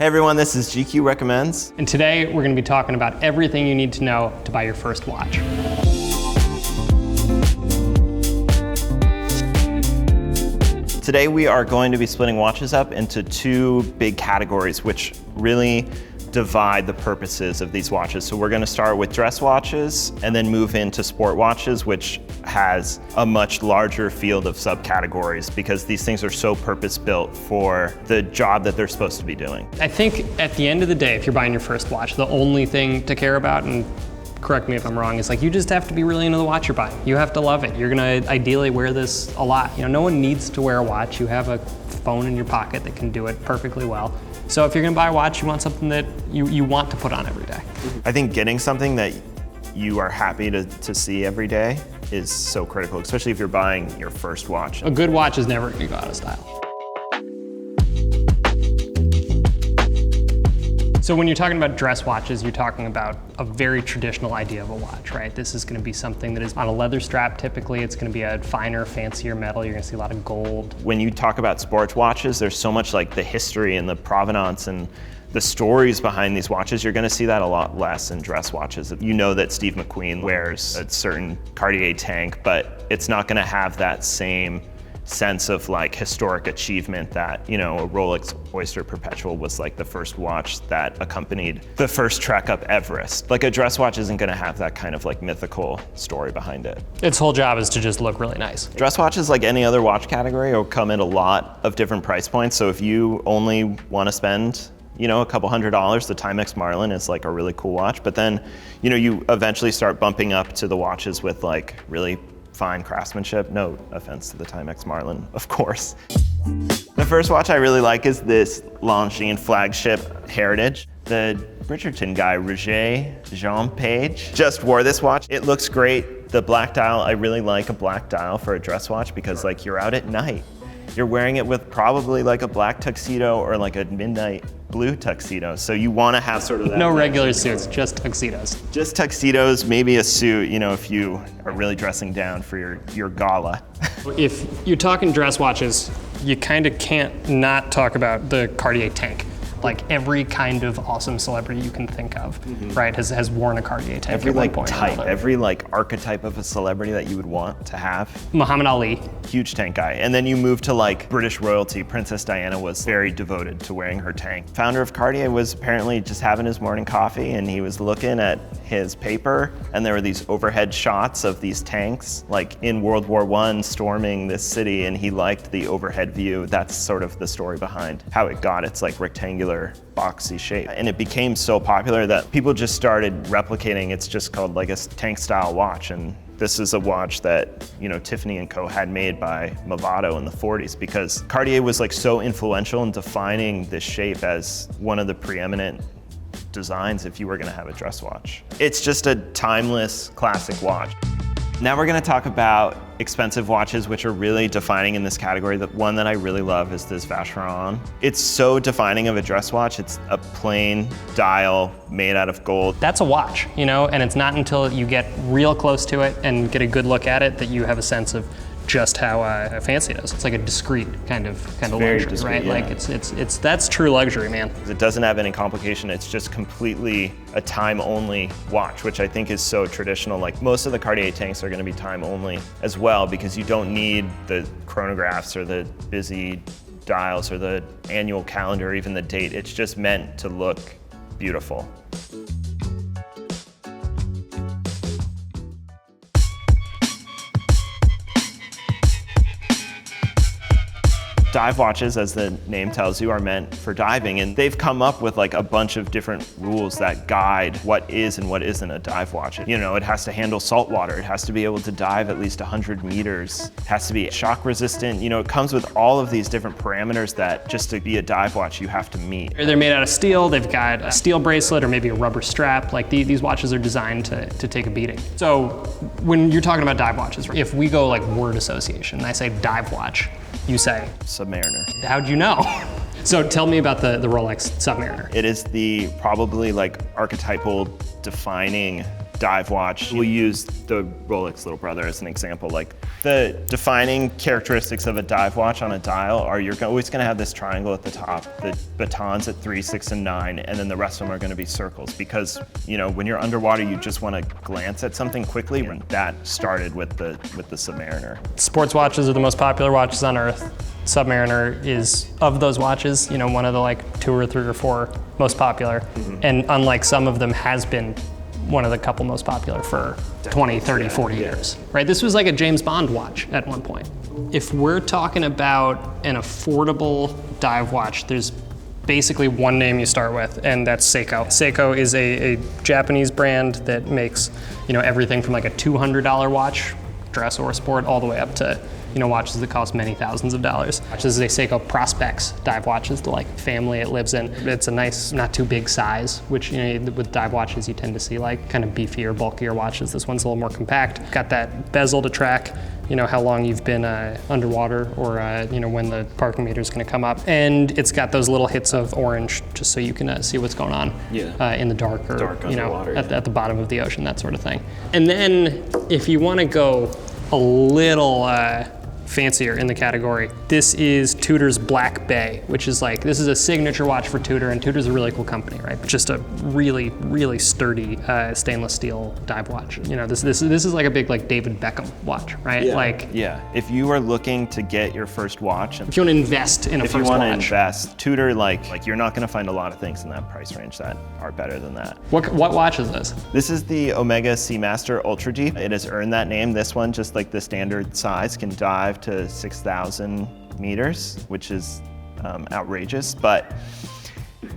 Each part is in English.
Hey everyone, this is GQ Recommends. And today we're going to be talking about everything you need to know to buy your first watch. Today we are going to be splitting watches up into two big categories which really divide the purposes of these watches. So we're going to start with dress watches and then move into sport watches, which has a much larger field of subcategories because these things are so purpose-built for the job that they're supposed to be doing. I think at the end of the day, if you're buying your first watch, the only thing to care about, and correct me if I'm wrong, is like you just have to be really into the watch you're buying. You have to love it. You're gonna ideally wear this a lot. You know, no one needs to wear a watch. You have a phone in your pocket that can do it perfectly well. So if you're gonna buy a watch, you want something that you want to put on every day. I think getting something that you are happy to see every day is so critical, especially if you're buying your first watch. A good watch is never gonna go out of style. So when you're talking about dress watches, you're talking about a very traditional idea of a watch, right? This is gonna be something that is on a leather strap typically. It's gonna be a finer, fancier metal. You're gonna see a lot of gold. When you talk about sports watches, there's so much like the history and the provenance and the stories behind these watches. You're gonna see that a lot less in dress watches. You know that Steve McQueen wears a certain Cartier Tank, but it's not gonna have that same sense of like historic achievement that, you know, a Rolex Oyster Perpetual was like the first watch that accompanied the first trek up Everest. Like a dress watch isn't gonna have that kind of like mythical story behind it. Its whole job is to just look really nice. Dress watches, like any other watch category, will come at a lot of different price points. So if you only wanna spend, you know, a couple $100s, the Timex Marlin is like a really cool watch. But then, you know, you eventually start bumping up to the watches with like really fine craftsmanship. No offense to the Timex Marlin, of course. The first watch I really like is this Longines flagship Heritage. The Bridgerton guy, Roger Jean Page, just wore this watch. It looks great. The black dial, I really like a black dial for a dress watch because like you're out at night. You're wearing it with probably like a black tuxedo or like a midnight blue tuxedo. So you want to have sort of that. No regular suits, just tuxedos. Just tuxedos, maybe a suit, you know, if you are really dressing down for your gala. If you're talking dress watches, you kind of can't not talk about the Cartier Tank. Like every kind of awesome celebrity you can think of, right, has worn a Cartier Tank. Every at one like point type, every like archetype of a celebrity that you would want to have. Muhammad Ali. Huge tank guy. And then you move to like British royalty. Princess Diana was very devoted to wearing her tank. Founder of Cartier was apparently just having his morning coffee and he was looking at his paper and there were these overhead shots of these tanks like in World War I storming this city, and he liked the overhead view. That's sort of the story behind how it got its like rectangular boxy shape. And it became so popular that people just started replicating. It's just called like a tank style watch. And this is a watch that, you know, Tiffany & Co. had made by Movado in the 40s because Cartier was like so influential in defining this shape as one of the preeminent designs if you were gonna have a dress watch. It's just a timeless classic watch. Now we're gonna talk about expensive watches, which are really defining in this category. The one that I really love is this Vacheron. It's so defining of a dress watch. It's a plain dial made out of gold. That's a watch, you know, and it's not until you get real close to it and get a good look at it that you have a sense of just how fancy it is. It's like a discreet kind of luxury, discreet, right? yeah. Like that's true luxury, man. It doesn't have any complication. It's just completely a time-only watch, which I think is so traditional. Like most of the Cartier tanks are going to be time-only as well because you don't need the chronographs or the busy dials or the annual calendar or even the date. It's just meant to look beautiful. Dive watches, as the name tells you, are meant for diving, and they've come up with like a bunch of different rules that guide what is and what isn't a dive watch. You know, it has to handle salt water, it has to be able to dive at least 100 meters, it has to be shock resistant. You know, it comes with all of these different parameters that just to be a dive watch you have to meet. They're made out of steel, they've got a steel bracelet or maybe a rubber strap. Like these watches are designed to take a beating. So when you're talking about dive watches, if we go like word association and I say dive watch, you say? Submariner. How'd you know? So tell me about the Rolex Submariner. It is the probably like archetypal defining dive watch. We'll use the Rolex little brother as an example. Like the defining characteristics of a dive watch on a dial are you're always gonna have this triangle at the top, the batons at 3, 6, and 9, and then the rest of them are gonna be circles because, you know, when you're underwater, you just wanna glance at something quickly, and that started with the Submariner. Sports watches are the most popular watches on Earth. Submariner is, of those watches, you know, one of the like 2 or 3 or 4 most popular. And unlike some of them, has been one of the couple most popular for 20, 30, 40 years, right? This was like a James Bond watch at one point. If we're talking about an affordable dive watch, there's basically one name you start with, and that's Seiko. Seiko is a Japanese brand that makes, you know, everything from like a $200 watch, dress or sport, all the way up to, you know, watches that cost many thousands of dollars. This is a Seiko Prospex dive watch. It's the like family it lives in. It's a nice, not too big size, which, you know, with dive watches you tend to see like kind of beefier, bulkier watches. This one's a little more compact. Got that bezel to track, you know, how long you've been underwater or, you know, when the parking meter is going to come up. And it's got those little hits of orange just so you can see what's going on in the dark or, you know, at the bottom of the ocean, that sort of thing. And then if you want to go a little fancier in the category, this is Tudor's Black Bay, which is like, this is a signature watch for Tudor, and Tudor's a really cool company, right? Just a really, really sturdy stainless steel dive watch. You know, this is like a big like David Beckham watch, right? If you are looking to get your first watch, if you want to invest in a first watch, if you want to invest, Tudor, like you're not going to find a lot of things in that price range that are better than that. What watch is this? This is the Omega Seamaster Ultra Deep. It has earned that name. This one, just like the standard size, can dive to 6,000 meters, which is outrageous. But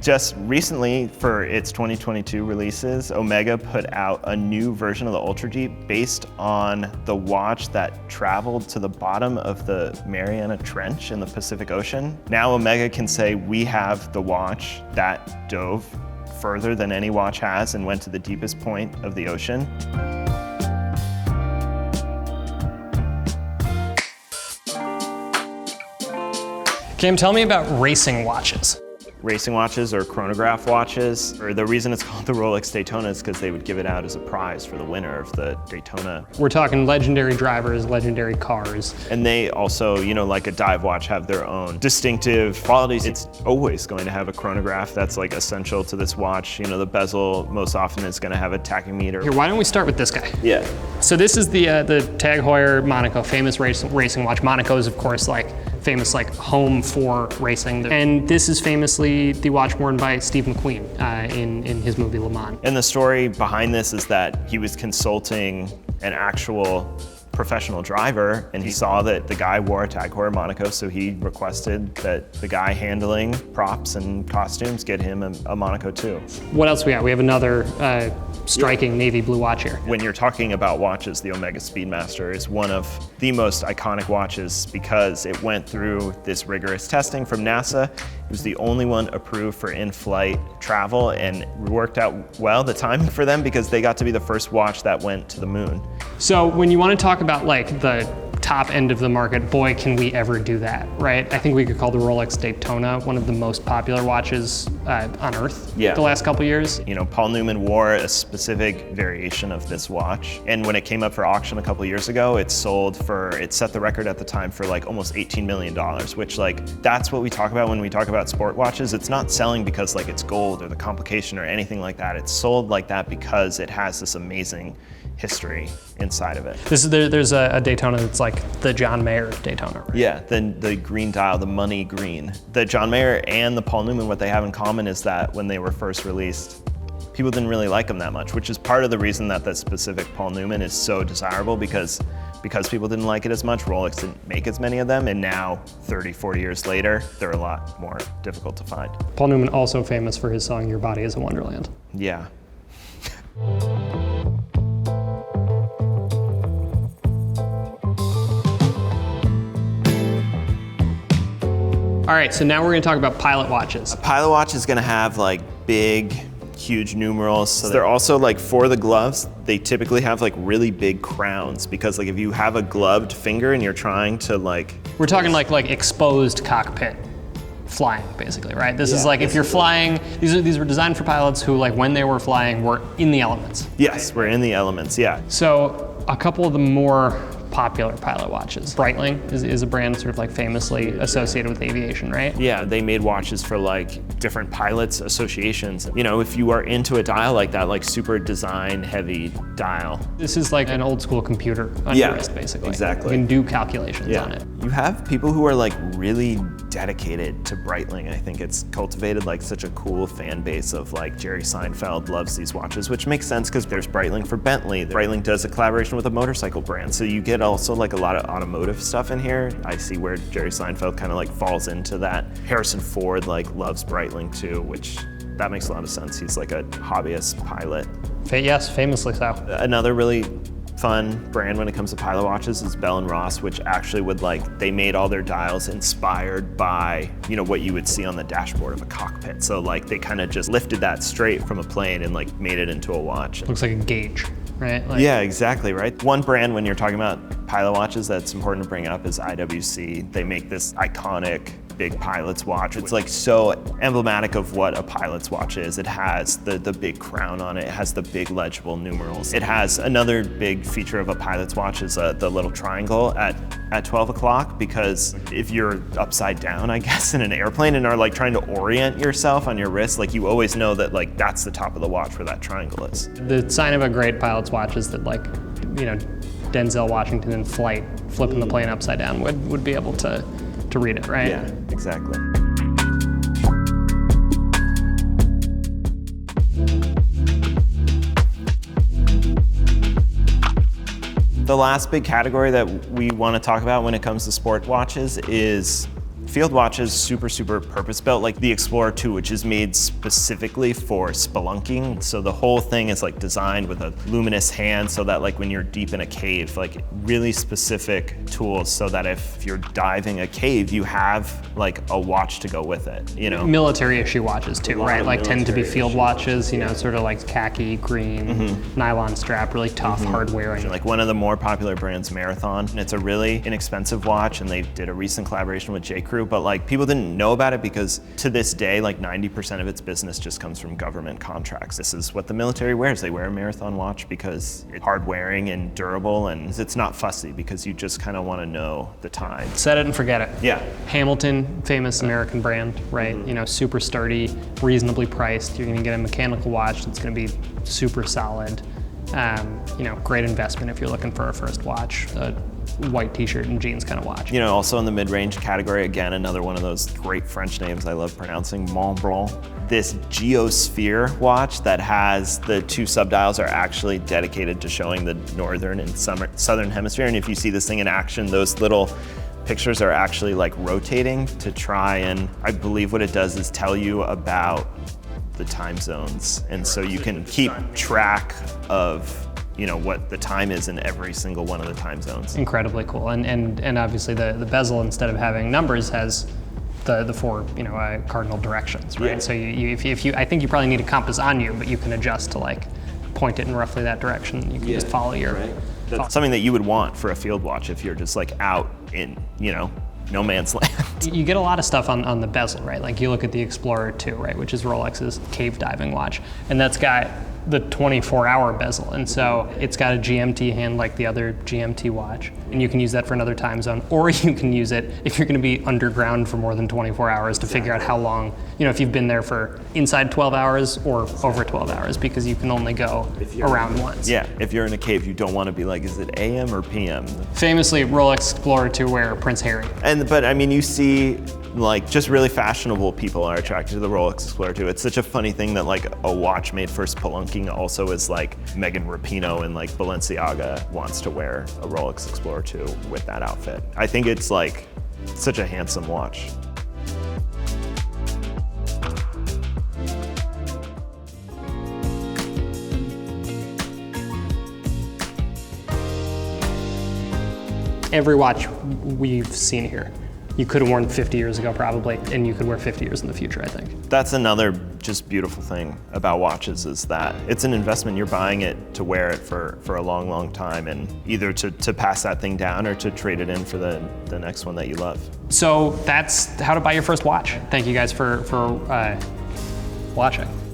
just recently, for its 2022 releases, Omega put out a new version of the Ultra Deep based on the watch that traveled to the bottom of the Mariana Trench in the Pacific Ocean. Now Omega can say, we have the watch that dove further than any watch has and went to the deepest point of the ocean. Cam, tell me about racing watches. Racing watches or chronograph watches, or the reason it's called the Rolex Daytona is because they would give it out as a prize for the winner of the Daytona. We're talking legendary drivers, legendary cars. And they also, you know, like a dive watch, have their own distinctive qualities. It's always going to have a chronograph that's like essential to this watch. You know, the bezel most often is going to have a tachymeter. Here, why don't we start with this guy? Yeah. So this is the Tag Heuer Monaco, famous racing watch. Monaco is, of course, like famous like home for racing. And this is famously the watch worn by Steve McQueen in his movie Le Mans. And the story behind this is that he was consulting an actual professional driver, and he saw that the guy wore a Tag Heuer Monaco, so he requested that the guy handling props and costumes get him a Monaco too. What else we got? We have another striking navy blue watch here. When you're talking about watches, the Omega Speedmaster is one of the most iconic watches because it went through this rigorous testing from NASA. It was the only one approved for in-flight travel, and it worked out well, the timing for them, because they got to be the first watch that went to the moon. So when you want to talk about like the top end of the market, boy, can we ever do that, right? I think we could call the Rolex Daytona one of the most popular watches on Earth the last couple years. You know, Paul Newman wore a specific variation of this watch, and when it came up for auction a couple years ago, it set the record at the time for like almost $18 million, which like, that's what we talk about when we talk about sport watches. It's not selling because like it's gold or the complication or anything like that. It's sold like that because it has this amazing history inside of it. There's a Daytona that's like the John Mayer Daytona, right? Yeah, the green dial, the money green. The John Mayer and the Paul Newman, what they have in common is that when they were first released, people didn't really like them that much, which is part of the reason that that specific Paul Newman is so desirable, because people didn't like it as much, Rolex didn't make as many of them, and now 30, 40 years later, they're a lot more difficult to find. Paul Newman also famous for his song, Your Body is a Wonderland. Yeah. All right, so now we're gonna talk about pilot watches. A pilot watch is gonna have like big, huge numerals. So they're also like, for the gloves, they typically have like really big crowns, because like if you have a gloved finger and you're trying to like... We're talking like exposed cockpit flying, basically, right? This is like if you're flying, these were designed for pilots who, like, when they were flying, were in the elements. Yes, we're in the elements, yeah. So a couple of the more popular pilot watches. Breitling is a brand sort of like famously associated with aviation, right? Yeah, they made watches for like different pilots associations. You know, if you are into a dial like that, like super design heavy dial. This is like an old school computer on your wrist, basically. Exactly. You can do calculations on it. You have people who are like really dedicated to Breitling. I think it's cultivated like such a cool fan base of like Jerry Seinfeld loves these watches, which makes sense because there's Breitling for Bentley. Breitling does a collaboration with a motorcycle brand. So you get also like a lot of automotive stuff in here. I see where Jerry Seinfeld kind of like falls into that. Harrison Ford like loves Breitling too, which that makes a lot of sense. He's like a hobbyist pilot. Yes, famously so. Another really fun brand when it comes to pilot watches is Bell & Ross, which actually would like, they made all their dials inspired by, you know, what you would see on the dashboard of a cockpit. So like they kind of just lifted that straight from a plane and like made it into a watch. Looks like a gauge, right? Like, yeah, exactly, right? One brand when you're talking about pilot watches that's important to bring up is IWC. They make this iconic big pilot's watch. It's like so emblematic of what a pilot's watch is. It has the big crown on it. It has the big legible numerals. It has another big feature of a pilot's watch is the little triangle at 12 o'clock, because if you're upside down, I guess, in an airplane and are like trying to orient yourself on your wrist, like you always know that like that's the top of the watch where that triangle is. The sign of a great pilot's watch is that, like, you know, Denzel Washington in flight, flipping the plane upside down would be able to read it, right? Yeah, exactly. The last big category that we want to talk about when it comes to sport watches is field watches, super purpose-built, like the Explorer 2, which is made specifically for spelunking. So the whole thing is like designed with a luminous hand so that like when you're deep in a cave, like really specific tools so that if you're diving a cave, you have like a watch to go with it, you know? Military issue watches too, right? Like tend to be field watches, you know, sort of like khaki, green, nylon strap, really tough, hard wearing. Like one of the more popular brands, Marathon. It's a really inexpensive watch and they did a recent collaboration with J. Crew, but like people didn't know about it because to this day, like 90% of its business just comes from government contracts. This is what the military wears. They wear a Marathon watch because it's hard wearing and durable, and it's not fussy because you just kind of want to know the time. Set it and forget it. Yeah. Hamilton, famous American brand, right? You know, super sturdy, reasonably priced. You're gonna get a mechanical watch that's gonna be super solid. You know, great investment if you're looking for a first watch. White t-shirt and jeans kind of watch. You know, also in the mid-range category, again, another one of those great French names I love pronouncing, Mont Blanc. This Geosphere watch that has the two subdials are actually dedicated to showing the northern and southern hemisphere. And if you see this thing in action, those little pictures are actually like rotating to try and, I believe what it does is tell you about the time zones. And so you can keep track of, you know, what the time is in every single one of the time zones. Incredibly cool, and obviously the bezel, instead of having numbers, has the four, you know, cardinal directions, right? Yeah. So if you, I think you probably need a compass on you, but you can adjust to like point it in roughly that direction. You can just follow your. Right. That's something that you would want for a field watch if you're just like out in, you know, no man's land. You get a lot of stuff on the bezel, right? Like you look at the Explorer 2, right, which is Rolex's cave diving watch, and that's got the 24-hour bezel, and so it's got a GMT hand like the other GMT watch, and you can use that for another time zone, or you can use it if you're going to be underground for more than 24 hours to figure out how long, you know, if you've been there for inside 12 hours or over 12 hours, because you can only go around once. Yeah, if you're in a cave, you don't want to be like, is it AM or PM? Famously, Rolex Explorer 2 wearer Prince Harry. But I mean, you see like just really fashionable people are attracted to the Rolex Explorer 2. It's such a funny thing that like a watch made for spelunking also is like Megan Rapinoe and like Balenciaga wants to wear a Rolex Explorer 2 with that outfit. I think it's like such a handsome watch. Every watch we've seen here, you could have worn 50 years ago probably, and you could wear 50 years in the future, I think. That's another just beautiful thing about watches is that it's an investment. You're buying it to wear it for a long time, and either to pass that thing down or to trade it in for the next one that you love. So that's how to buy your first watch. Thank you guys for watching.